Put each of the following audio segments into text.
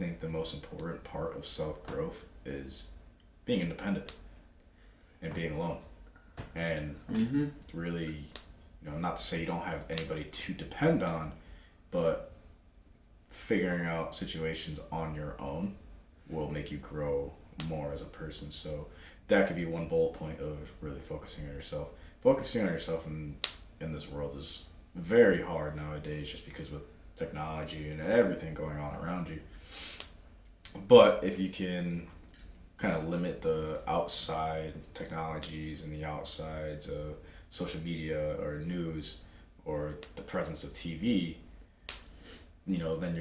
think the most important part of self-growth is being independent and being alone. And really, not to say you don't have anybody to depend on, but figuring out situations on your own will make you grow more as a person. So that could be one bullet point of really focusing on yourself. Focusing on yourself in this world is very hard nowadays, just because with technology and everything going on around you. But if you can kind of limit the outside technologies and the outsides of social media or news or the presence of TV, then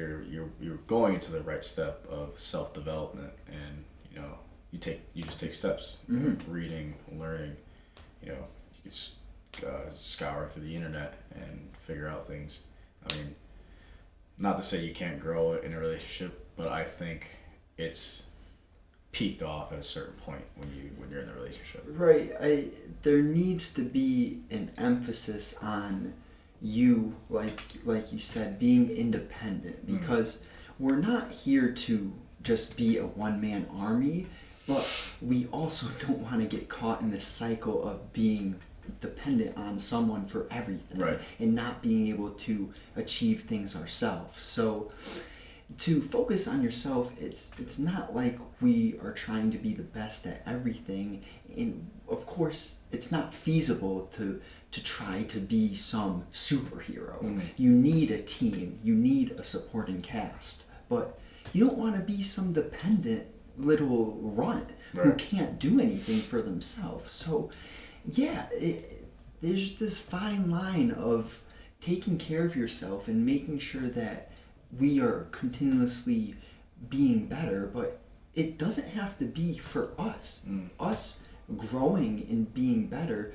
you're going into the right step of self-development. And you just take steps. Reading, learning. You could scour through the internet and figure out things. I mean, not to say you can't grow in a relationship, but I think it's peaked off at a certain point when you're in a relationship. Right. There needs to be an emphasis on you, like you said, being independent, because we're not here to just be a one-man army, but we also don't want to get caught in this cycle of being dependent on someone for everything, right, and not being able to achieve things ourselves. So to focus on yourself, it's not like we are trying to be the best at everything, and of course it's not feasible to try to be some superhero. You need a team, you need a supporting cast, but you don't want to be some dependent little runt who can't do anything for themselves. So yeah, there's this fine line of taking care of yourself and making sure that we are continuously being better, but it doesn't have to be for us. Us growing and being better,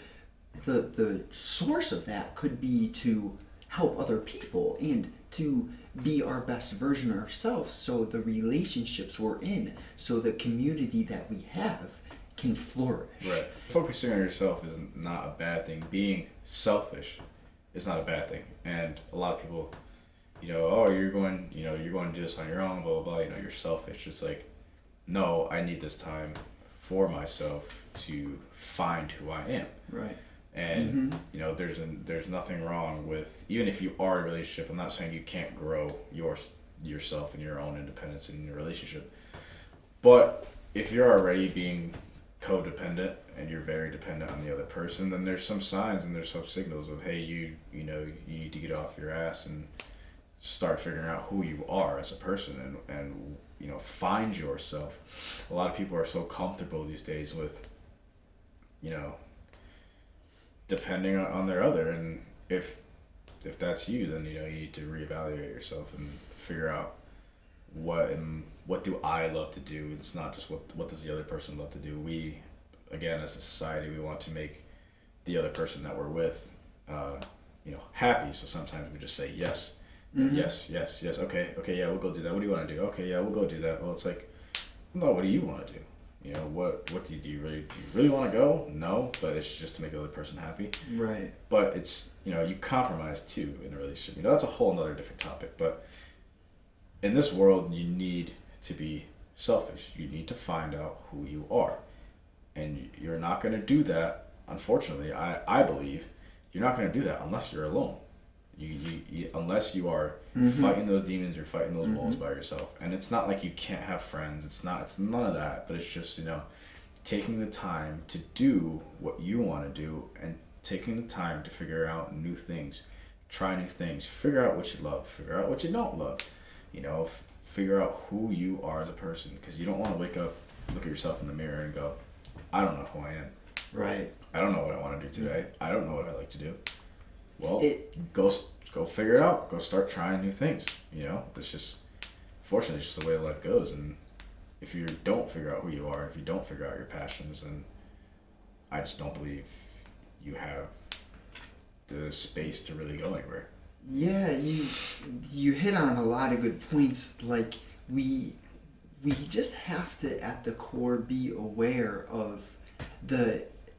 the source of that could be to help other people and to be our best version of ourselves, so the relationships we're in, so the community that we have can flourish. Right. Focusing on yourself is not a bad thing. Being selfish is not a bad thing. And a lot of people, you're going to do this on your own, blah, blah, blah, you're selfish. It's like, no, I need this time for myself to find who I am. Right. And, there's nothing wrong with, even if you are in a relationship, I'm not saying you can't grow yourself and your own independence in your relationship. But if you're already being codependent and you're very dependent on the other person, then there's some signs and there's some signals of, hey, you need to get off your ass and start figuring out who you are as a person and find yourself. A lot of people are so comfortable these days with depending on their other, and if that's you, then you need to reevaluate yourself and figure out what do I love to do. It's not just what does the other person love to do. We, again, as a society, we want to make the other person that we're with happy, so sometimes we just say yes. Yes, okay, yeah, we'll go do that. What do you want to do? Okay, yeah, we'll go do that. Well, it's like, no, what do you want to do? What do you really want to go? No, but it's just to make the other person happy. Right. But it's, you compromise too in a relationship. That's a whole nother different topic. But in this world, you need to be selfish. You need to find out who you are. And you're not going to do that, unfortunately, I believe, you're not going to do that unless you're alone. You unless you are fighting those demons, you're fighting those walls by yourself. And it's not like you can't have friends. It's none of that. But it's just taking the time to do what you want to do and taking the time to figure out new things, try new things, figure out what you love, figure out what you don't love. Figure out who you are as a person, because you don't want to wake up, look at yourself in the mirror, and go, I don't know who I am. Right. I don't know what I want to do today. I don't know what I like to do. Well, go figure it out. Go start trying new things. It's just, fortunately, it's just the way life goes. And if you don't figure out who you are, if you don't figure out your passions, then I just don't believe you have the space to really go anywhere. Yeah, you hit on a lot of good points. Like we just have to, at the core, be aware of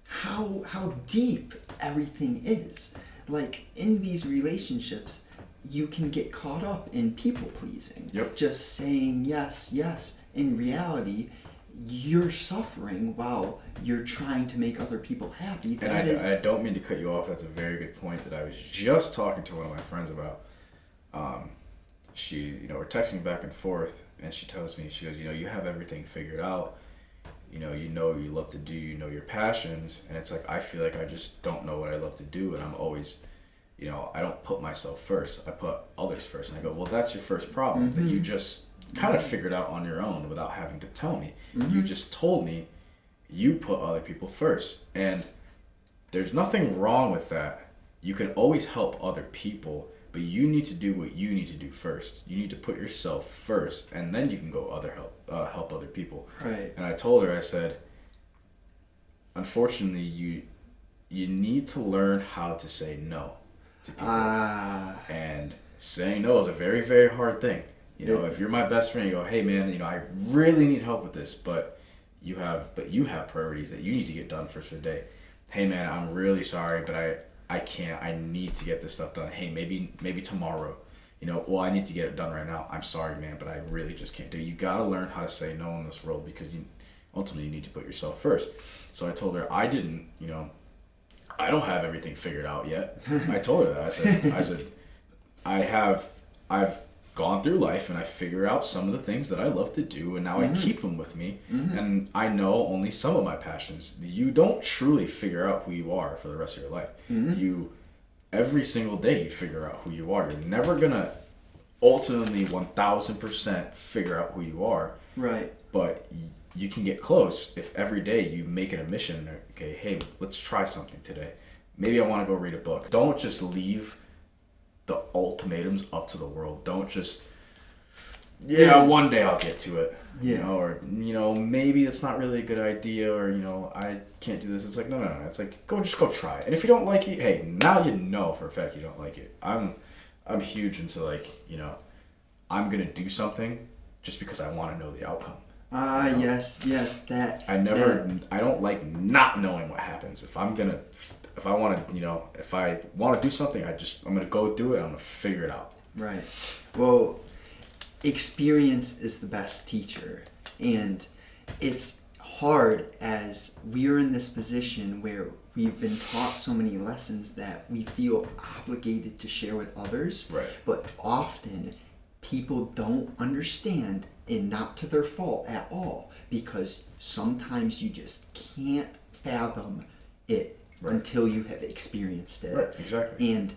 how deep everything is. Like in these relationships, you can get caught up in people pleasing. Yep. Just saying yes, yes. In reality, you're suffering while you're trying to make other people happy. And I don't mean to cut you off. That's a very good point that I was just talking to one of my friends about. We're texting back and forth, and she tells me, she goes, you have everything figured out. You know you love to do, your passions. And it's like, I feel like I just don't know what I love to do. And I'm always, I don't put myself first. I put others first. And I go, well, that's your first problem that you just kind of figured out on your own without having to tell me. You just told me you put other people first. And there's nothing wrong with that. You can always help other people, but you need to do what you need to do first. You need to put yourself first, and then you can go help other people. Right. And I told her, I said, unfortunately, you need to learn how to say no to people. And saying no is a very, very hard thing. If you're my best friend, you go, hey man, I really need help with this, but you have priorities that you need to get done first for the day. Hey man, I'm really sorry, but I can't. I need to get this stuff done. Hey, maybe tomorrow. I need to get it done right now. I'm sorry, man, but I really just can't do it. You gotta learn how to say no in this world, because ultimately you need to put yourself first. So I told her I didn't. I don't have everything figured out yet. I told her that. I said I've gone through life and I figure out some of the things that I love to do, and now I keep them with me, and I know only some of my passions. You don't truly figure out who you are for the rest of your life. You every single day you figure out who you are. You're never gonna ultimately 1000% figure out who you are, right? But you can get close if every day you make it a mission. Okay, hey, let's try something today. Maybe I want to go read a book. Don't just leave the ultimatums up to the world. Don't just one day I'll get to it. Or maybe it's not really a good idea, or I can't do this. It's like no. It's like go try it. And if you don't like it, hey, now you know for a fact you don't like it. I'm huge into I'm gonna do something just because I want to know the outcome. Yes, that. I don't like not knowing what happens. If I want to do something, I'm gonna go do it. I'm gonna figure it out. Right. Well, experience is the best teacher, and it's hard as we are in this position where we've been taught so many lessons that we feel obligated to share with others. Right. But often people don't understand, and not to their fault at all, because sometimes you just can't fathom it until you have experienced it. Right, exactly. And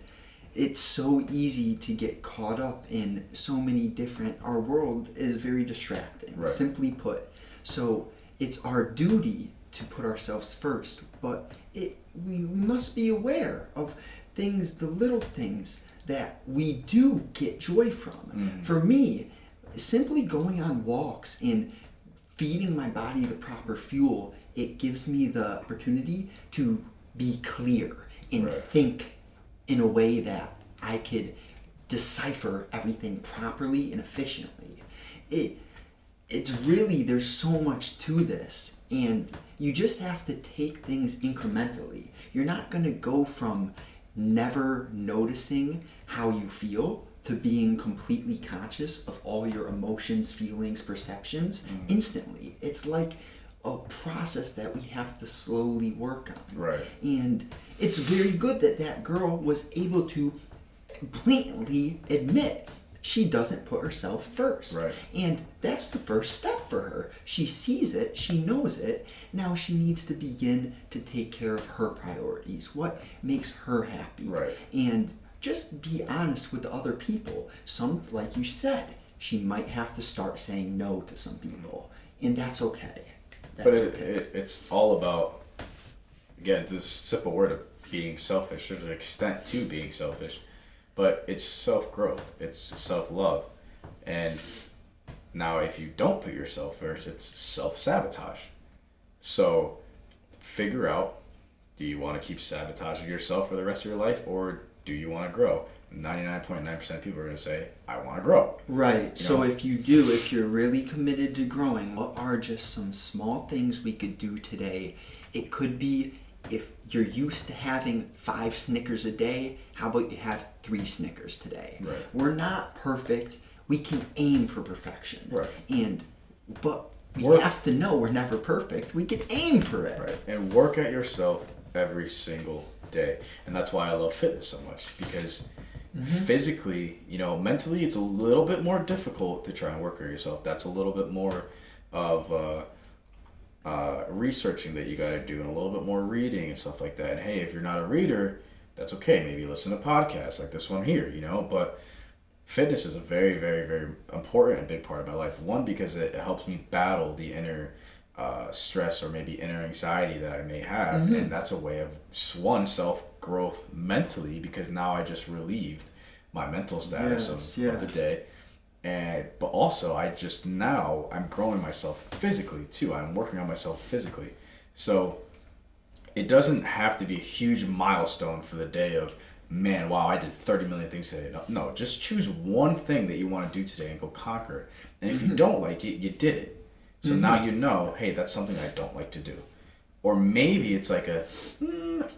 it's so easy to get caught up in so many different, our world is very distracting, simply put. So it's our duty to put ourselves first, but we must be aware of things, the little things that we do get joy from. For me, simply going on walks and feeding my body the proper fuel, it gives me the opportunity to be clear and think in a way that I could decipher everything properly and efficiently. It's really, there's so much to this, and you just have to take things incrementally. You're not going to go from never noticing how you feel to being completely conscious of all your emotions, feelings, perceptions instantly. It's like a process that we have to slowly work on. Right. And it's very good that girl was able to blatantly admit she doesn't put herself first. Right. And that's the first step for her. She sees it, she knows it. Now she needs to begin to take care of her priorities, what makes her happy. Right. And just be honest with other people. Some, like you said, she might have to start saying no to some people, and that's okay. It's all about, again, this simple word of being selfish. There's an extent to being selfish, but it's self-growth. It's self-love. And now if you don't put yourself first, it's self-sabotage. So figure out, do you want to keep sabotaging yourself for the rest of your life, or do you want to grow? 99.9% of people are going to say, I want to grow. Right. So if you're really committed to growing, what are just some small things we could do today? It could be if you're used to having 5 Snickers a day, how about you have 3 Snickers today? Right. We're not perfect. We can aim for perfection. Right. But we have to know we're never perfect. We can aim for it. Right. And work at yourself every single day. And that's why I love fitness so much, because physically, mentally, it's a little bit more difficult to try and work at yourself. That's a little bit more of researching that you got to do, and a little bit more reading and stuff like that. And hey, if you're not a reader, that's okay. Maybe listen to podcasts like this one here, but fitness is a very, very, very important and big part of my life. One, because it helps me battle the inner stress or maybe inner anxiety that I may have. And that's a way of, one, self-growth mentally, because now I just relieved my mental status of the day. But also I'm growing myself physically too. I'm working on myself physically. So it doesn't have to be a huge milestone for the day of, man, wow, I did 30 million things today. No, just choose one thing that you want to do today and go conquer it. And if you don't like it, you did it. So now you know, hey, that's something I don't like to do. Or maybe it's like I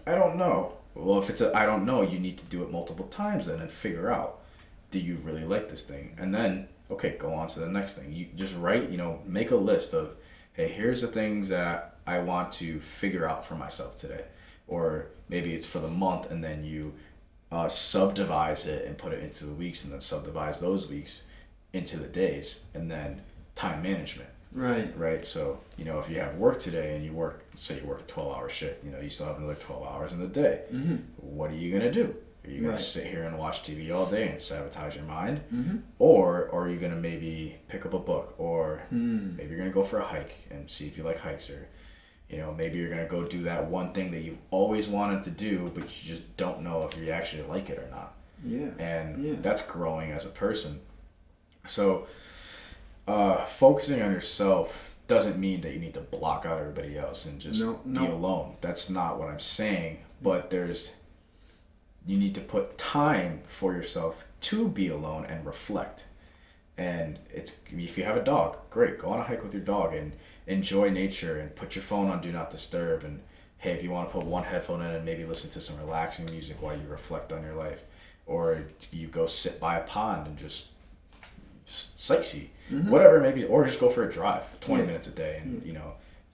don't know. Well, if it's I don't know, you need to do it multiple times then and figure out, do you really like this thing? And then, okay, go on to the next thing. You just write, make a list of, hey, here's the things that I want to figure out for myself today. Or maybe it's for the month, and then you subdivide it and put it into the weeks, and then subdivide those weeks into the days, and then time management. Right. So, if you have work today and you work a 12-hour shift, you still have another 12 hours in the day. What are you going to do? Are you going to sit here and watch TV all day and sabotage your mind? Or are you going to maybe pick up a book? Or maybe you're going to go for a hike and see if you like hikes? Or, maybe you're going to go do that one thing that you've always wanted to do, but you just don't know if you actually like it or not. That's growing as a person. So focusing on yourself doesn't mean that you need to block out everybody else and just be alone. That's not what I'm saying. But you need to put time for yourself to be alone and reflect. And if you have a dog, great, go on a hike with your dog and enjoy nature and put your phone on do not disturb. And hey, if you want to put one headphone in and maybe listen to some relaxing music while you reflect on your life, or you go sit by a pond and just sightsee, whatever it may be, or just go for a drive 20 minutes a day, and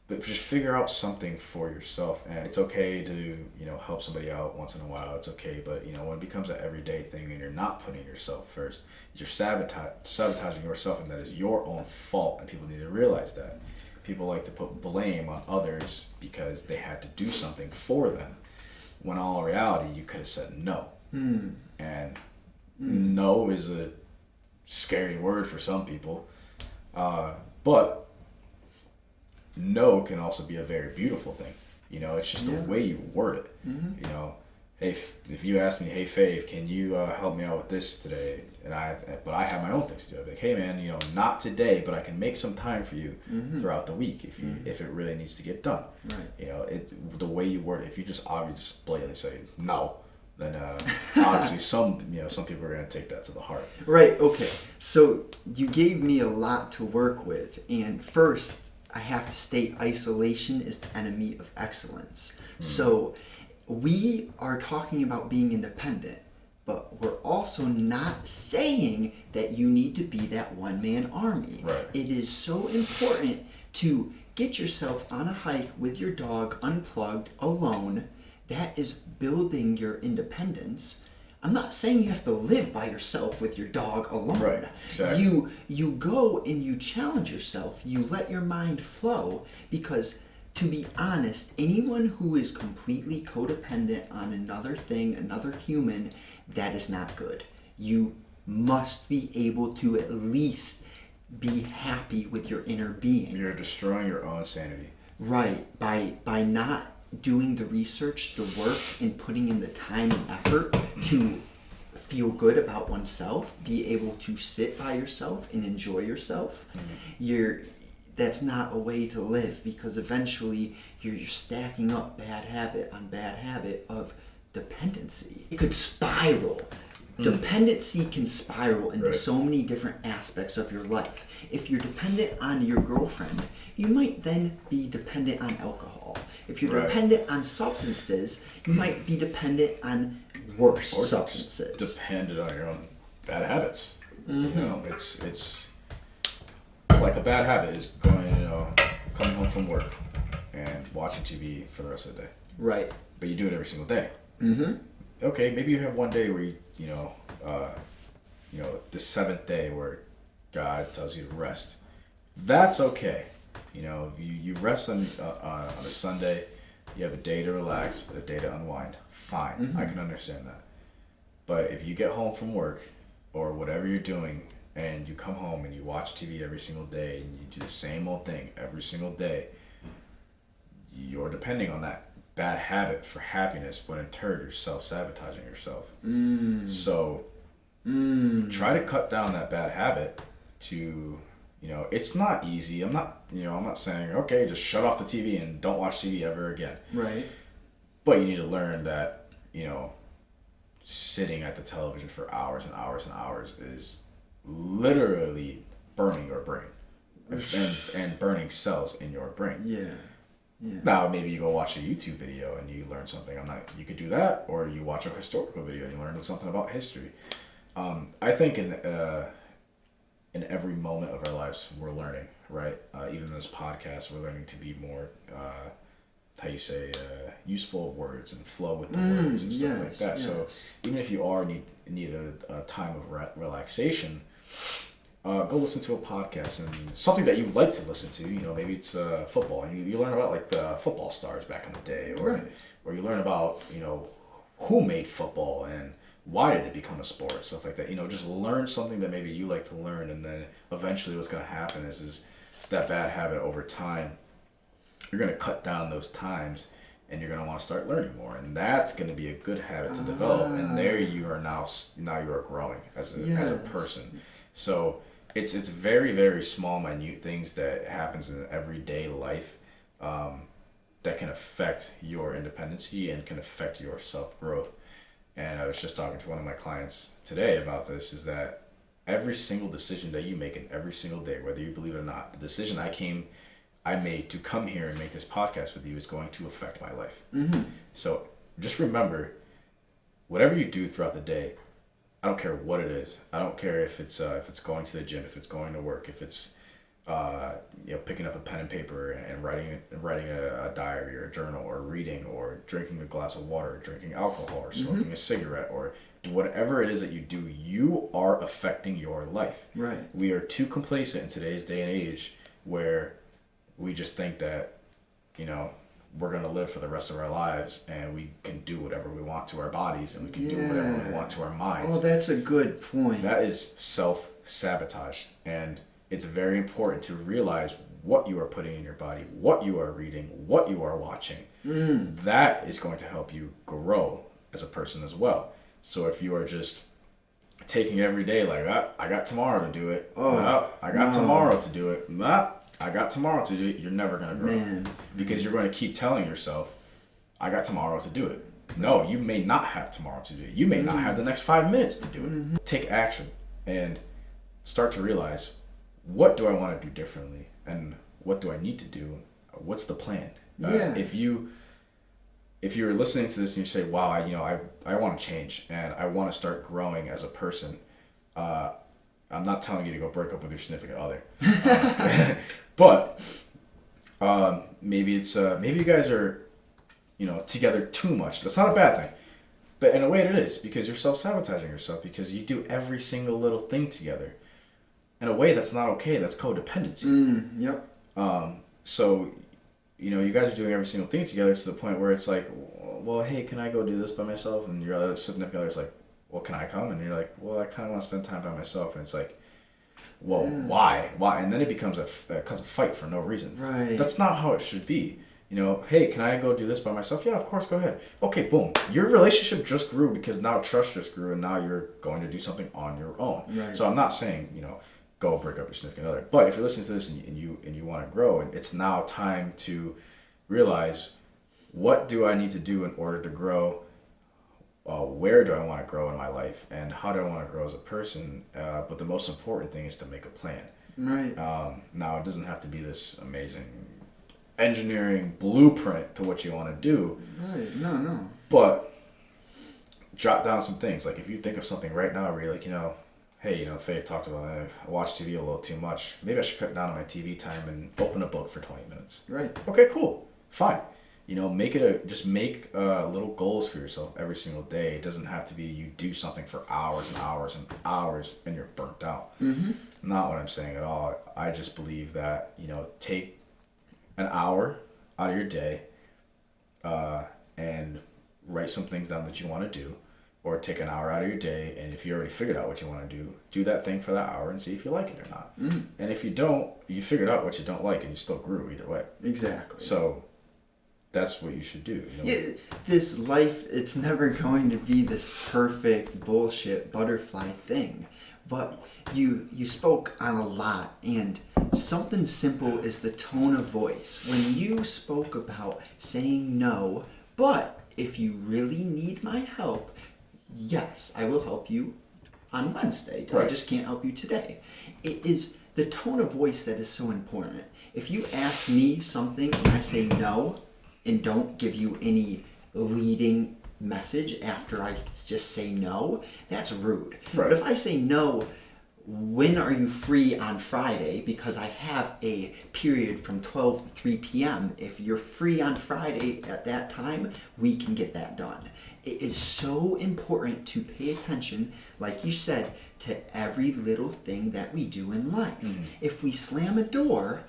but just figure out something for yourself. And it's okay to help somebody out once in a while. It's okay, but when it becomes an everyday thing and you're not putting yourself first, you're sabotaging yourself, and that is your own fault. And people need to realize that. People like to put blame on others because they had to do something for them, when in all reality you could have said no. And no is a scary word for some people, but no can also be a very beautiful thing. It's just the way you word it. Hey, if you ask me, hey Fave, can you help me out with this today? But I have my own things to do. I'd be like, hey man, not today, but I can make some time for you throughout the week if it really needs to get done. The way you word it. If you just obviously blatantly say no, then obviously some people are going to take that to the heart. Right. Okay. So you gave me a lot to work with, and first I have to state isolation is the enemy of excellence. So we are talking about being independent, but we're also not saying that you need to be that one-man army. It is so important to get yourself on a hike with your dog, unplugged, alone. That is building your independence. I'm not saying you have to live by yourself with your dog alone. Exactly. You go and you challenge yourself. You let your mind flow, because to be honest, anyone who is completely codependent on another thing, another human, that is not good. You must be able to at least be happy with your inner being. You're destroying your own sanity. Right. By not doing the research, the work, and putting in the time and effort to feel good about oneself, be able to sit by yourself and enjoy yourself, that's not a way to live, because eventually you're stacking up bad habit on bad habit of dependency. It could spiral Dependency can spiral into so many different aspects of your life. If you're dependent on your girlfriend, you might then be dependent on alcohol. If you're dependent on substances, you might be dependent on worse substances. Dependent on your own bad habits. You know, it's like a bad habit is going, coming home from work and watching TV for the rest of the day. Right. But you do it every single day. Okay, maybe you have one day where the seventh day where God tells you to rest. That's okay. You rest on a Sunday. You have a day to relax, a day to unwind. Fine, I can understand that. But if you get home from work or whatever you're doing, and you come home and you watch TV every single day, and you do the same old thing every single day, you're depending on that bad habit for happiness, when in turn you're self-sabotaging yourself. So try to cut down that bad habit to, it's not easy. I'm not saying, okay, just shut off the TV and don't watch TV ever again. Right. But you need to learn that, sitting at the television for hours and hours and hours is literally burning your brain and burning cells in your brain. Yeah. Now, maybe you go watch a YouTube video and you learn something. You could do that, or you watch a historical video and you learn something about history. I think in every moment of our lives, we're learning, right? Even in this podcast, we're learning to be more, useful words and flow with the words and stuff like that. So even if you need a time of relaxation, go listen to a podcast and something that you like to listen to. Maybe it's football, and you learn about like the football stars back in the day, or you learn about who made football and why did it become a sport, stuff like that. Just learn something that maybe you like to learn, and then eventually what's going to happen is that bad habit over time, you're going to cut down those times, and you're going to want to start learning more, and that's going to be a good habit to develop. And there you are now you are growing as a person. So it's very, very small, minute things that happens in everyday life that can affect your independency and can affect your self-growth. And I was just talking to one of my clients today about this, is that every single decision that you make in every single day, whether you believe it or not, the decision I made to come here and make this podcast with you is going to affect my life. So just remember, whatever you do throughout the day, I don't care what it is. I don't care if it's going to the gym, if it's going to work, if it's picking up a pen and paper and writing a diary or a journal, or reading, or drinking a glass of water, or drinking alcohol, or smoking a cigarette, or whatever it is that you do, you are affecting your life. Right. We are too complacent in today's day and age, where we just think that we're going to live for the rest of our lives, and we can do whatever we want to our bodies, and we can do whatever we want to our minds. Oh, that's a good point. That is self-sabotage. And it's very important to realize what you are putting in your body, what you are reading, what you are watching. That is going to help you grow as a person as well. So if you are just taking every day like, I got tomorrow to do it. I got tomorrow to do it. I got tomorrow to do it. You're never going to grow. Because you're going to keep telling yourself, I got tomorrow to do it. No, you may not have tomorrow to do it. You may not have the next 5 minutes to do it. Take action and start to realize, what do I want to do differently? And what do I need to do? What's the plan? If you're listening to this and you say, wow, I want to change and I want to start growing as a person, I'm not telling you to go break up with your significant other. But maybe you guys are, together too much. That's not a bad thing. But in a way it is, because you're self-sabotaging yourself, because you do every single little thing together. In a way that's not okay. That's codependency. So, you guys are doing every single thing together to the point where it's like, well, hey, can I go do this by myself? And your other significant other's like, well, can I come? And you're like, well, I kind of want to spend time by myself. And it's like, well, why? And then it becomes a fight for no reason. Right. That's not how it should be. Hey, can I go do this by myself? Yeah, of course, go ahead. Okay, boom. Your relationship just grew because now trust just grew, and now you're going to do something on your own. Right. So I'm not saying, go break up your significant other. But if you're listening to this and you want to grow, and it's now time to realize, what do I need to do in order to grow? where do I want to grow in my life and how do I want to grow as a person. But the most important thing is to make a plan. Right. Now, it doesn't have to be this amazing engineering blueprint to what you want to do. Right. No. But jot down some things. Like if you think of something right now where you're like, hey, Faith talked about I watch TV a little too much. Maybe I should cut down on my TV time and open a book for 20 minutes. Right. Okay, cool. Fine. Make little goals for yourself every single day. It doesn't have to be you do something for hours and hours and hours and you're burnt out. Mm-hmm. Not what I'm saying at all. I just believe that, take an hour out of your day and write some things down that you want to do, or take an hour out of your day, and if you already figured out what you want to do that thing for that hour and see if you like it or not. Mm. And if you don't, you figured out what you don't like and you still grew either way. Exactly. So that's what you should do. Yeah, this life, it's never going to be this perfect bullshit butterfly thing. But you spoke on a lot, and something simple is the tone of voice. When you spoke about saying no, but if you really need my help, yes, I will help you on Wednesday. Right. I just can't help you today. It is the tone of voice that is so important. If you ask me something and I say no and don't give you any leading message after I just say no, that's rude. Right. But if I say no, when are you free on Friday? Because I have a period from 12 to 3 p.m. If you're free on Friday at that time, we can get that done. It is so important to pay attention, like you said, to every little thing that we do in life. Mm-hmm. If we slam a door,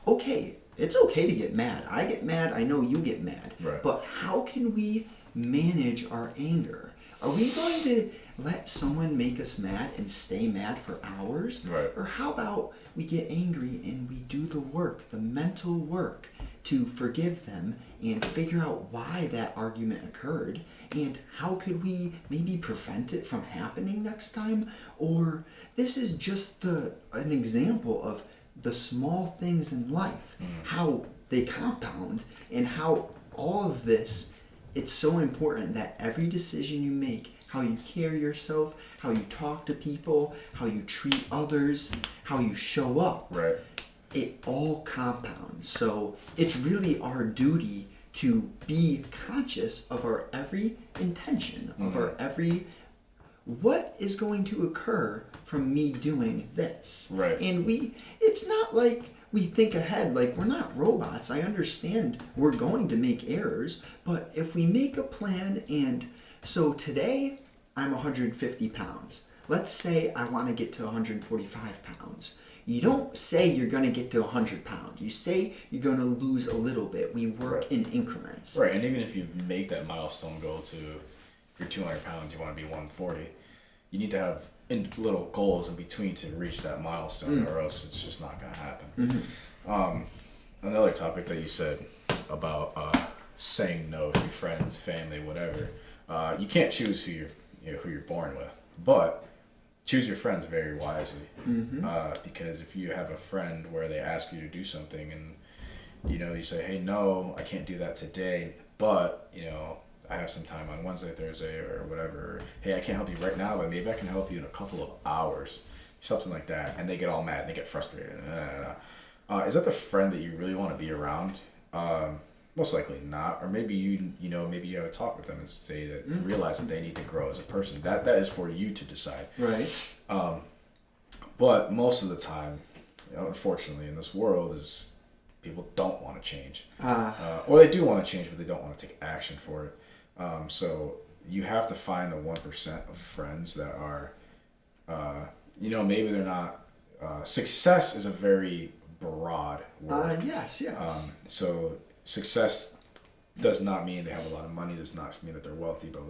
okay, it's okay to get mad. I get mad, I know you get mad. Right. But how can we manage our anger? Are we going to let someone make us mad and stay mad for hours? Right. Or how about we get angry and we do the work, the mental work, to forgive them and figure out why that argument occurred and how could we maybe prevent it from happening next time? Or this is just an example of the small things in life, how they compound, and how all of this, it's so important that every decision you make, how you carry yourself, how you talk to people, how you treat others, how you show up, right, it all compounds. So it's really our duty to be conscious of our every intention, of our every, what is going to occur from me doing this. Right. And it's not like we think ahead, like we're not robots. I understand we're going to make errors, but if we make a plan, and so today I'm 150 pounds. Let's say I want to get to 145 pounds. You don't say you're going to get to 100 pounds. You say you're going to lose a little bit. We work in increments. Right, and even if you make that milestone goal to, if you're 200 pounds, you want to be 140, you need to have little goals in between to reach that milestone, or else it's just not going to happen. Mm-hmm. Another topic that you said about saying no to friends, family, whatever. You can't choose who you're born with, but choose your friends very wisely. Because if you have a friend where they ask you to do something and you say, hey, no, I can't do that today, but I have some time on Wednesday, Thursday, or whatever. Hey, I can't help you right now, but maybe I can help you in a couple of hours, something like that. And they get all mad, and they get frustrated. Is that the friend that you really want to be around? Most likely not. Or maybe maybe you have a talk with them and say that realize that they need to grow as a person. That is for you to decide. Right. But most of the time, unfortunately, in this world, is people don't want to change, or they do want to change, but they don't want to take action for it. So you have to find the 1% of friends that are, maybe they're not. Success is a very broad word. Yes. So success does not mean they have a lot of money. Does not mean that they're wealthy. But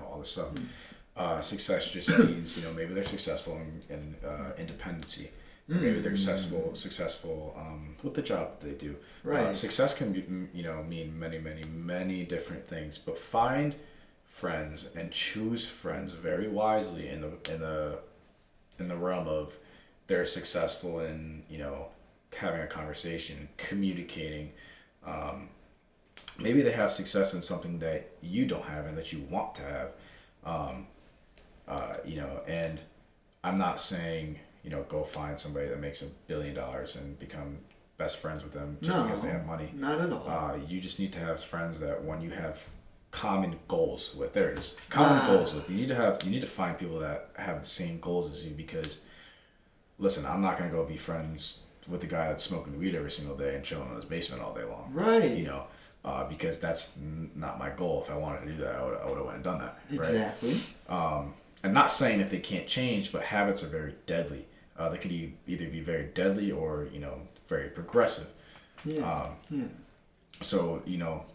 all this stuff. Success just means maybe they're successful in independency. Maybe they're successful with the job that they do. Right. Success can be, mean many, many, many different things. But find friends and choose friends very wisely in the realm of they're successful in having a conversation, communicating. Maybe they have success in something that you don't have and that you want to have. And I'm not saying, go find somebody that makes $1 billion and become best friends with them just because they have money. Not at all. You just need to have friends that when you have common goals with, there it is, common goals with, you need to find people that have the same goals as you, because listen, I'm not going to go be friends with the guy that's smoking weed every single day and chilling in his basement all day long. Right. Because that's not my goal. If I wanted to do that, I would have went and done that. Exactly. Right? I'm not saying that they can't change, but habits are very deadly. They could either be very deadly or, very progressive. Yeah. So,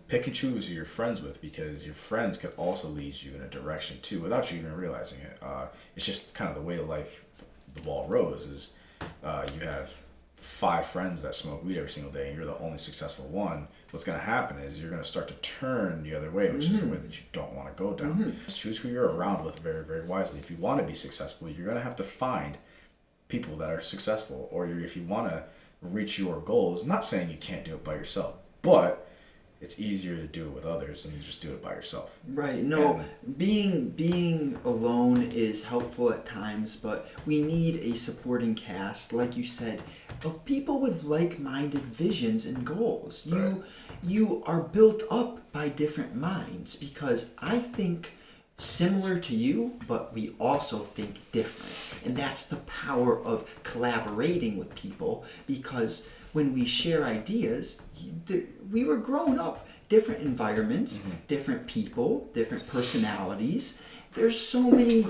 pick and choose who you're friends with, because your friends could also lead you in a direction too without you even realizing it. It's just kind of the way the ball rolls is you have 5 friends that smoke weed every single day and you're the only successful one. What's going to happen is you're going to start to turn the other way, which is the way that you don't want to go down. Choose who you're around with very, very wisely. If you want to be successful, you're going to have to find people that are successful, or if you want to reach your goals, I'm not saying you can't do it by yourself, but it's easier to do it with others than just do it by yourself. Right. No, being alone is helpful at times, but we need a supporting cast, like you said, of people with like-minded visions and goals. You are built up by different minds, because I think similar to you, but we also think different. And that's the power of collaborating with people, because when we share ideas, we were grown up, different environments, different people, different personalities. There's so many,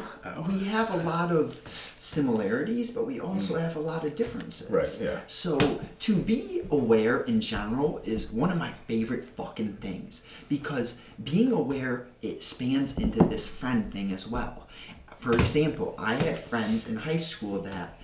we have a lot of similarities, but we also have a lot of differences. Right, yeah. So to be aware in general is one of my favorite fucking things, because being aware, it spans into this friend thing as well. For example, I had friends in high school that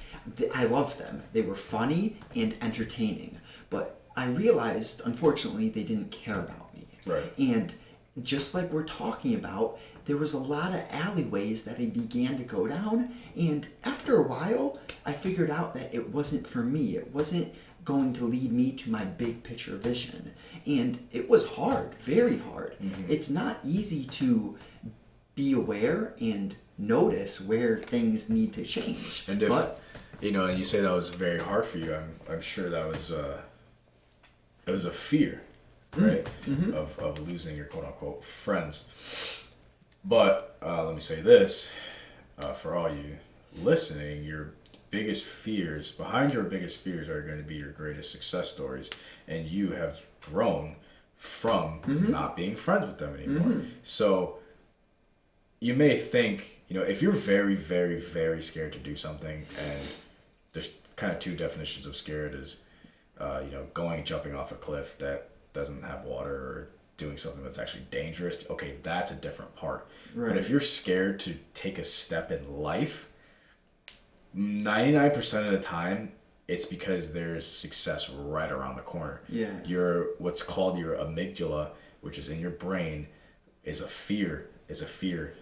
I loved them. They were funny and entertaining, but I realized, unfortunately, they didn't care about me. Right. And just like we're talking about, there was a lot of alleyways that I began to go down, and after a while, I figured out that it wasn't for me. It wasn't going to lead me to my big picture vision. And it was hard, very hard. It's not easy to be aware and notice where things need to change. And if, and you say that was very hard for you, I'm sure that was it was a fear, right? Of losing your quote unquote friends. But let me say this, for all you listening, behind your biggest fears are going to be your greatest success stories, and you have grown from not being friends with them anymore. So you may think, if you're very, very, very scared to do something, and there's kind of 2 definitions of scared is, jumping off a cliff that doesn't have water, or doing something that's actually dangerous. Okay, that's a different part. Right. But if you're scared to take a step in life, 99% of the time, it's because there's success right around the corner. Yeah. What's called your amygdala, which is in your brain, is a fear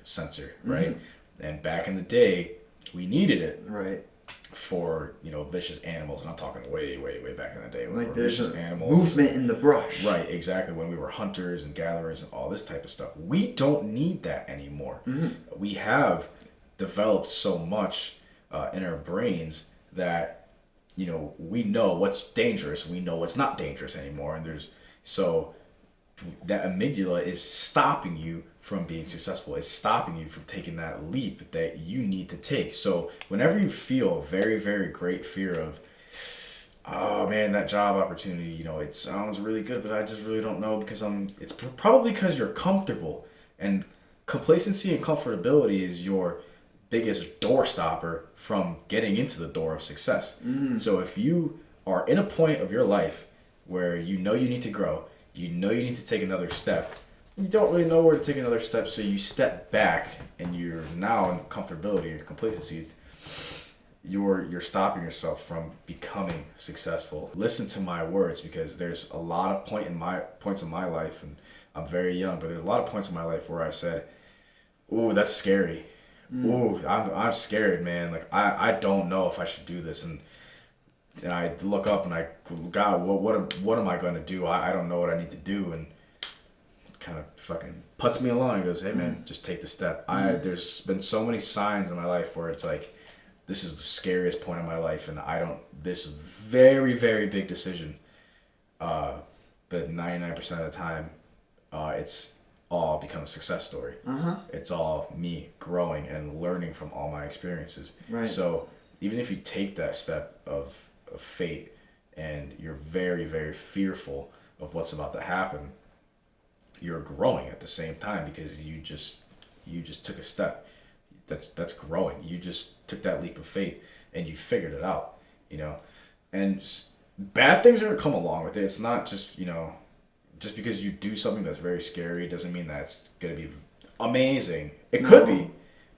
sensor, right? And back in the day, we needed it. Right. For vicious animals, and I'm talking way back in the day, like there's vicious animals, movement in the brush, right? Exactly. When we were hunters and gatherers and all this type of stuff, we don't need that anymore. We have developed so much in our brains that we know what's dangerous, we know what's not dangerous anymore, and so that amygdala is stopping you from being successful. It's stopping you from taking that leap that you need to take. So whenever you feel a very, very great fear of, oh man, that job opportunity, it sounds really good, but I just really don't know, because it's probably because you're comfortable, and complacency and comfortability is your biggest door stopper from getting into the door of success. So if you are in a point of your life where you need to grow, you need to take another step, you don't really know where to take another step, so you step back, and you're now in comfortability and complacency. You're stopping yourself from becoming successful. Listen to my words, because there's a lot of points in my life, and I'm very young, but there's a lot of points in my life where I said, "Ooh, that's scary. Ooh, I'm scared, man. Like I don't know if I should do this." And I look up and God, what am I going to do? I don't know what I need to do. And kind of fucking puts me along and goes, hey man, just take the step. There's been so many signs in my life where it's like, this is the scariest point in my life, and this very, very big decision. But 99% of the time, it's all become a success story. It's all me growing and learning from all my experiences. Right. So even if you take that step of faith and you're very, very fearful of what's about to happen, you're growing at the same time because you just took a step. That's growing. You just took that leap of faith and you figured it out, and bad things are going to come along with it. It's not just, just because you do something that's very scary doesn't mean that it's going to be amazing. It could be,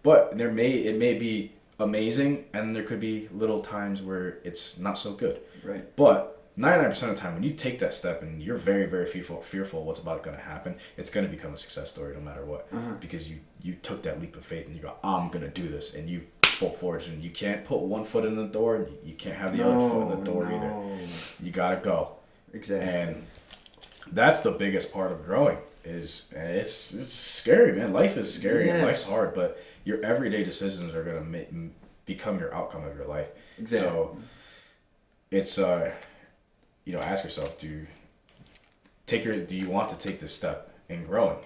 but it may be amazing, and there could be little times where it's not so good. Right. But 99% of the time, when you take that step and you're very, very fearful of what's about going to happen, it's going to become a success story no matter what. Because you took that leap of faith and you go, I'm going to do this, and you full forge, and you can't put one foot in the door, and you can't have the other foot in the door either. You got to go. Exactly. And that's the biggest part of growing. It's scary, man. Life is scary. Yes. Life's hard, but your everyday decisions are going to become your outcome of your life. Exactly. So it's ask yourself, do you want to take this step in growing?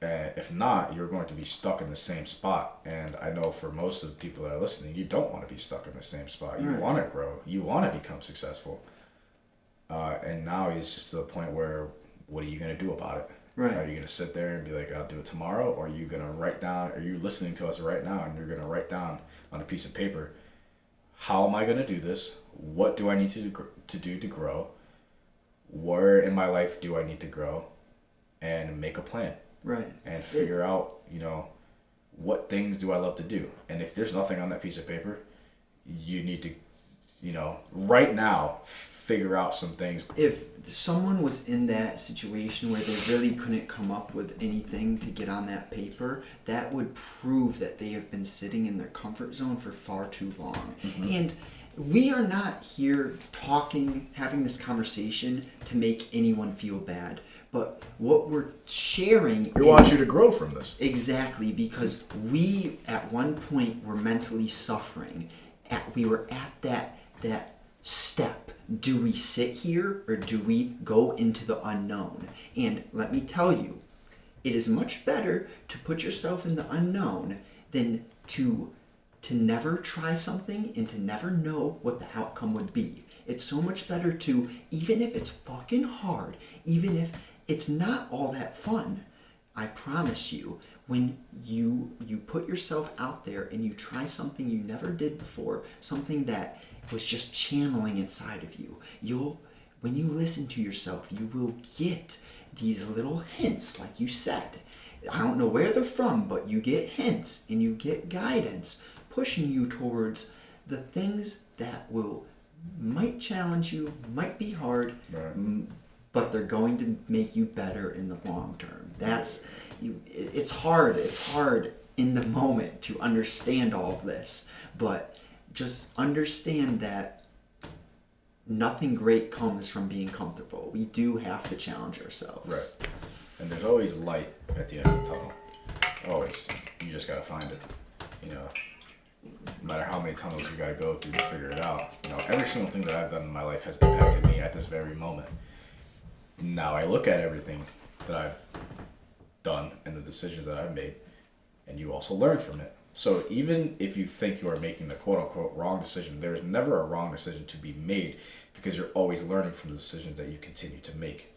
If not, you're going to be stuck in the same spot. And I know for most of the people that are listening, you don't want to be stuck in the same spot. You want to grow. You want to become successful. And now it's just to the point where, what are you going to do about it? Right. Are you going to sit there and be like, I'll do it tomorrow? Or are you going to write down, are you listening to us right now and you're going to write down on a piece of paper, how am I going to do this? What do I need to do to grow? Where in my life do I need to grow? And make a plan. Right. And figure out, what things do I love to do? And if there's nothing on that piece of paper, you need to, right now, figure out some things. If someone was in that situation where they really couldn't come up with anything to get on that paper, that would prove that they have been sitting in their comfort zone for far too long. And we are not here having this conversation to make anyone feel bad. But what we're sharing We want you to grow from this. Exactly, because we, at one point, were mentally suffering. We were at that step. Do we sit here or do we go into the unknown? And let me tell you, it is much better to put yourself in the unknown than to never try something and to never know what the outcome would be. It's so much better to, even if it's fucking hard, even if it's not all that fun, I promise you, when you put yourself out there and you try something you never did before, something that was just channeling inside of you, when you listen to yourself, you will get these little hints, like you said. I don't know where they're from, but you get hints and you get guidance pushing you towards the things that might challenge you, might be hard, right, but they're going to make you better in the long term. It's hard in the moment to understand all of this, but just understand that nothing great comes from being comfortable. We do have to challenge ourselves. Right. And there's always light at the end of the tunnel. Always. You just gotta find it. No matter how many tunnels you gotta go through to figure it out. Every single thing that I've done in my life has impacted me at this very moment. Now I look at everything that I've done and the decisions that I've made, and you also learn from it. So even if you think you are making the quote-unquote wrong decision, there is never a wrong decision to be made because you're always learning from the decisions that you continue to make.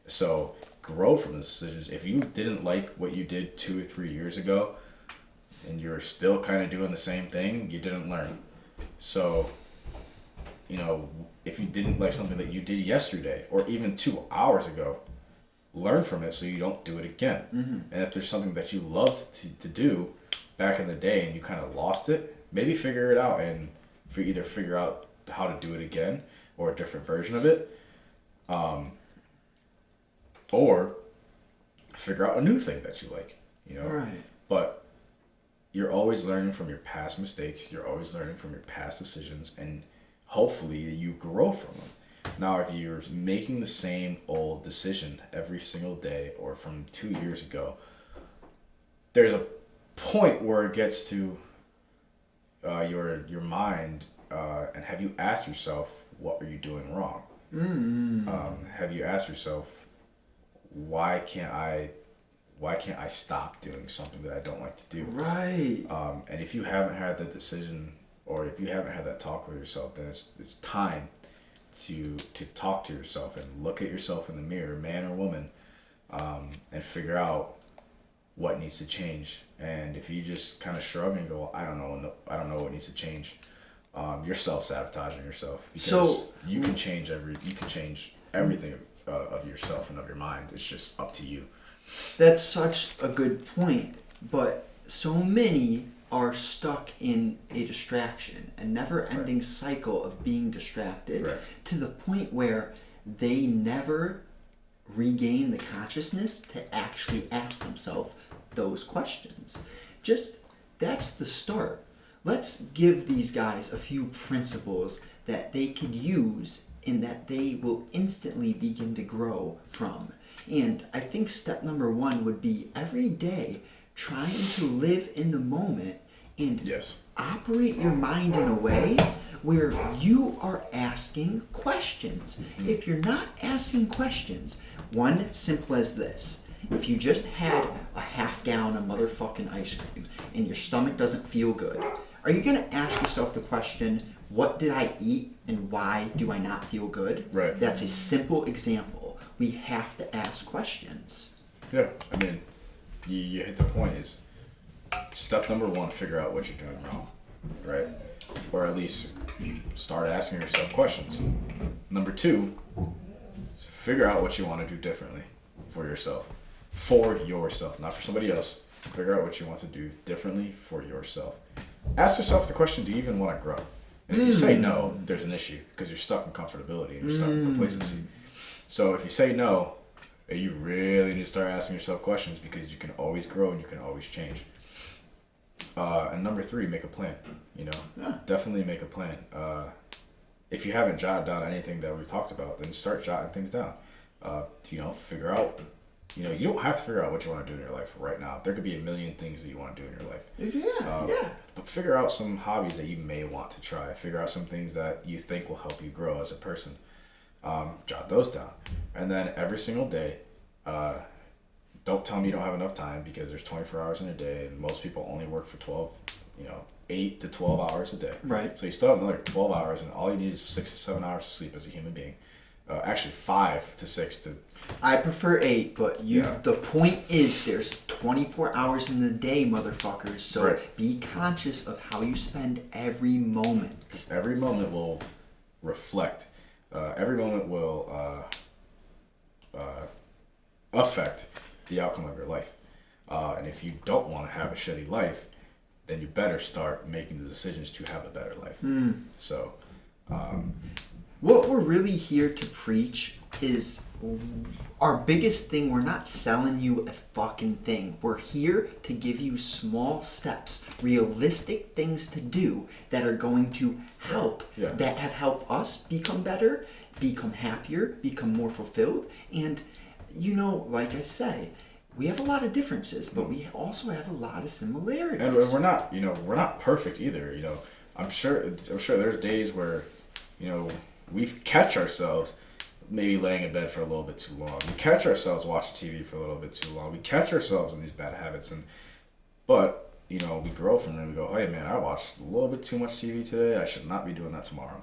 So grow from the decisions. If you didn't like what you did 2 or 3 years ago and you're still kind of doing the same thing, you didn't learn. So, if you didn't like something that you did yesterday or even 2 hours ago, learn from it so you don't do it again. And if there's something that you loved to do back in the day and you kind of lost it, maybe figure it out and either figure out how to do it again or a different version of it, or figure out a new thing that you like, Right. But you're always learning from your past mistakes. You're always learning from your past decisions, and hopefully you grow from them. Now, if you're making the same old decision every single day or from 2 years ago, there's a point where it gets to your mind, and have you asked yourself, what are you doing wrong? Have you asked yourself, why can't I stop doing something that I don't like to do? Right. And if you haven't had that decision, or if you haven't had that talk with yourself, then it's time to talk to yourself and look at yourself in the mirror, man or woman, and figure out what needs to change. And if you just kind of shrug and go, I don't know what needs to change, you're self-sabotaging yourself, because you can change everything of yourself and of your mind. It's just up to you. That's such a good point, but so many are stuck in a distraction, a never-ending cycle of being distracted, to the point where they never regain the consciousness to actually ask themselves those questions. That's the start. Let's give these guys a few principles that they could use and that they will instantly begin to grow from. And I think step number 1 would be every day trying to live in the moment and operate your mind in a way where you are asking questions. If you're not asking questions, one simple as this: if you just had a half gallon of motherfucking ice cream and your stomach doesn't feel good, are you going to ask yourself the question, what did I eat and why do I not feel good? Right. That's a simple example. We have to ask questions. Yeah, I mean, you hit the point. Is step number 1, figure out what you're doing wrong, right? Or at least start asking yourself questions. Number 2, figure out what you want to do differently for yourself. For yourself, not for somebody else. Figure out what you want to do differently for yourself. Ask yourself the question, do you even want to grow? And if you say no, there's an issue, because you're stuck in comfortability and you're stuck in complacency. So if you say no, you really need to start asking yourself questions, because you can always grow and you can always change. And number 3, make a plan. Definitely make a plan. If you haven't jotted down anything that we've talked about, then start jotting things down. Figure out. You don't have to figure out what you want to do in your life right now. There could be a million things that you want to do in your life. But figure out some hobbies that you may want to try. Figure out some things that you think will help you grow as a person. Jot those down. And then every single day, don't tell me you don't have enough time, because there's 24 hours in a day, and most people only work for 8 to 12 hours a day. Right. So you still have another 12 hours, and all you need is 6 to 7 hours of sleep as a human being. Actually, 5 to 6 to... I prefer 8, but the point is there's 24 hours in the day, motherfuckers. So be conscious of how you spend every moment. Every moment will reflect. Every moment will affect the outcome of your life. And if you don't want to have a shitty life, then you better start making the decisions to have a better life. So... what we're really here to preach is our biggest thing. We're not selling you a fucking thing. We're here to give you small steps, realistic things to do that are going to help, that have helped us become better, become happier, become more fulfilled. And, like I say, we have a lot of differences, but we also have a lot of similarities. And we're not perfect either. I'm sure there's days where, we catch ourselves maybe laying in bed for a little bit too long. We catch ourselves watching TV for a little bit too long. We catch ourselves in these bad habits, but we grow from it. We go, hey man, I watched a little bit too much TV today. I should not be doing that tomorrow.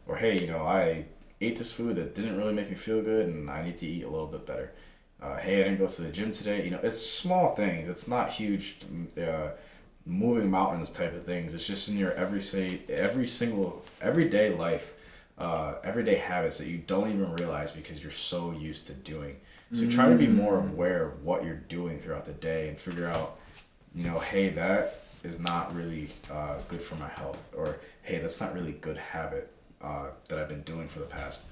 Or hey, I ate this food that didn't really make me feel good, and I need to eat a little bit better. Hey, I didn't go to the gym today. It's small things. It's not huge, moving mountains type of things. It's just in your everyday life. Everyday habits that you don't even realize because you're so used to doing. So try to be more aware of what you're doing throughout the day and figure out, hey, that is not really good for my health, or hey, that's not really a good habit that I've been doing for the past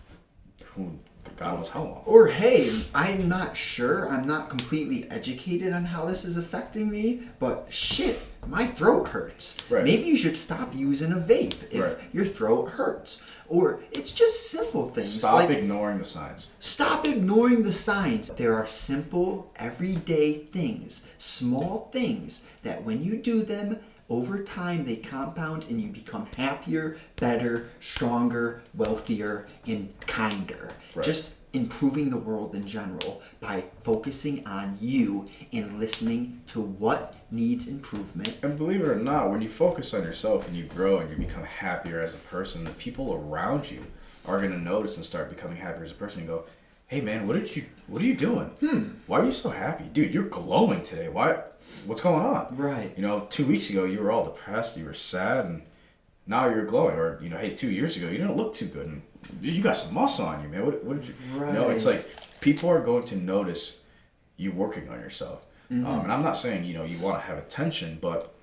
who God knows how long. Or, hey, I'm not sure, I'm not completely educated on how this is affecting me, but shit, my throat hurts. Right. Maybe you should stop using a vape if your throat hurts. Or it's just simple things. Stop ignoring the signs. Stop ignoring the signs. There are simple, everyday things, small things that when you do them, over time they compound and you become happier, better, stronger, wealthier, and kinder. Right. Just improving the world in general by focusing on you and listening to what needs improvement. And believe it or not, when you focus on yourself and you grow and you become happier as a person, the people around you are going to notice and start becoming happier as a person and go, hey man, what are you doing? Why are you so happy? Dude, you're glowing today. What's going on? Right. 2 weeks ago you were all depressed, you were sad, and now you're glowing. Or, hey, 2 years ago you didn't look too good, and you got some muscle on you, man. What did you... Right. It's like people are going to notice you working on yourself. And I'm not saying, you want to have attention, but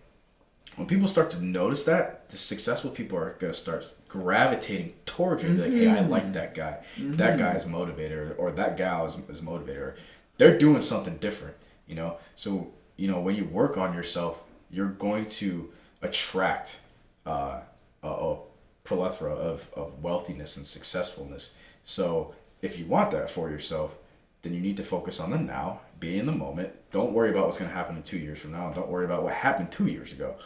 when people start to notice that, the successful people are going to start gravitating towards you and be like, hey, I like that guy. That guy is motivator, or that gal is motivator. They're doing something different, So, when you work on yourself, you're going to attract a plethora of wealthiness and successfulness. So if you want that for yourself, then you need to focus on the now, be in the moment. Don't worry about what's going to happen in 2 years from now. Don't worry about what happened 2 years ago,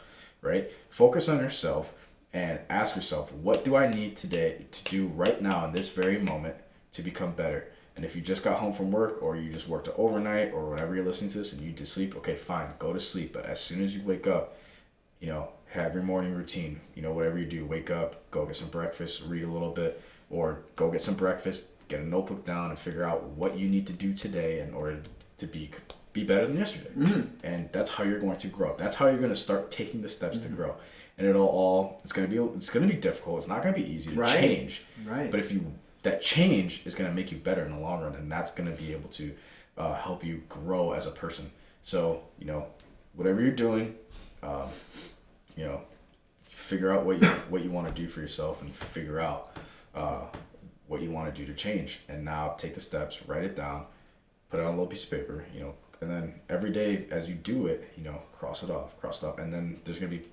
right? Focus on yourself and ask yourself, what do I need today to do right now in this very moment to become better? And if you just got home from work, or you just worked overnight, or whenever you're listening to this and you need to sleep, okay, fine, go to sleep. But as soon as you wake up, have your morning routine. Whatever you do, wake up, go get some breakfast, read a little bit, or go get some breakfast, get a notebook down, and figure out what you need to do today in order to be better than yesterday. And that's how you're going to grow. That's how you're going to start taking the steps to grow. And it's going to be difficult. It's not going to be easy to change. Right. But that change is going to make you better in the long run, and that's going to be able to help you grow as a person. So, whatever you're doing, figure out what you want to do for yourself, and figure out what you want to do to change. And now take the steps, write it down, put it on a little piece of paper, and then every day as you do it, cross it off, and then there's going to be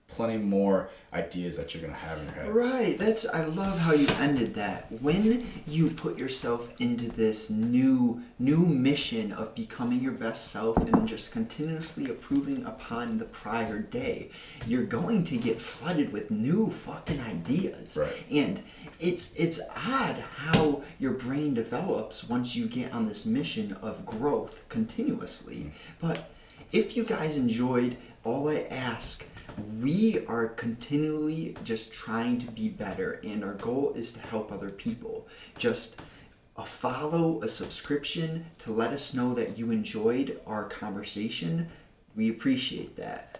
plenty more ideas that you're going to have in your head. Right. I love how you ended that. When you put yourself into this new mission of becoming your best self and just continuously improving upon the prior day, you're going to get flooded with new fucking ideas. Right. And it's odd how your brain develops once you get on this mission of growth continuously. But if you guys enjoyed, all I ask, we are continually just trying to be better, and our goal is to help other people. Just a follow, a subscription to let us know that you enjoyed our conversation. We appreciate that.